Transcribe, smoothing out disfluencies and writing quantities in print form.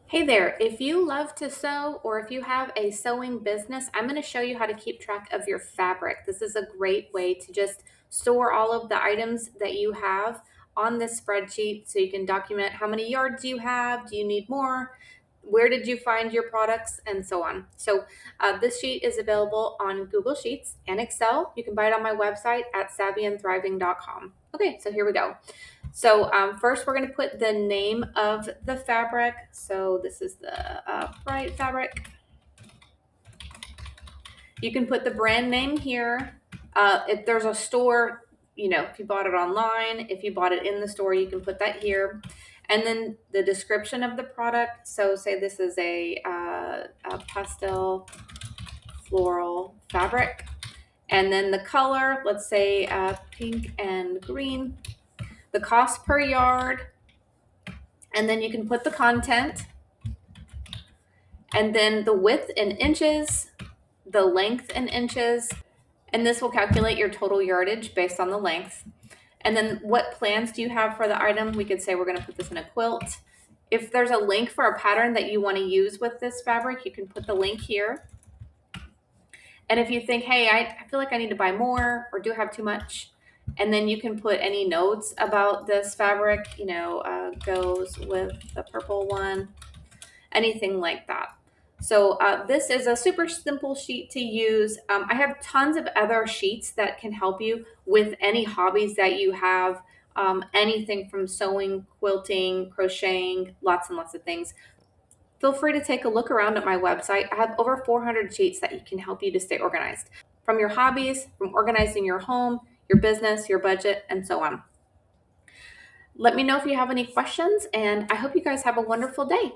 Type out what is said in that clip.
Hey there, if you love to sew or if you have a sewing business, I'm going to show you how to keep track of your fabric. This is a great way to just store all of the items that you have on this spreadsheet so you can document how many yards you have, do you need more, where did you find your products, and so on. So this sheet is available on Google Sheets and Excel. You can buy it on my website at savvyandthriving.com. Okay, so here we go. So first we're going to put the name of the fabric. So this is the bright fabric. You can put the brand name here. If there's a store, if you bought it online, if you bought it in the store, you can put that here. And then the description of the product. So say this is a pastel floral fabric. And then the color, let's say pink and green. The cost per yard, and then you can put the content, and then the width in inches, the length in inches, and this will calculate your total yardage based on the length. And then what plans do you have for the item? We could say we're going to put this in a quilt. If there's a link for a pattern that you want to use with this fabric, you can put the link here. And if you think, hey, I feel like I need to buy more or do have too much, and then you can put any notes about this fabric, goes with the purple one, anything like that. So this is a super simple sheet to use. I have tons of other sheets that can help you with any hobbies that you have, anything from sewing, quilting, crocheting, lots and lots of things. Feel free to take a look around at my website. I have over 400 sheets that can help you to stay organized. From your hobbies, from organizing your home, your business, your budget, and so on. Let me know if you have any questions, and I hope you guys have a wonderful day.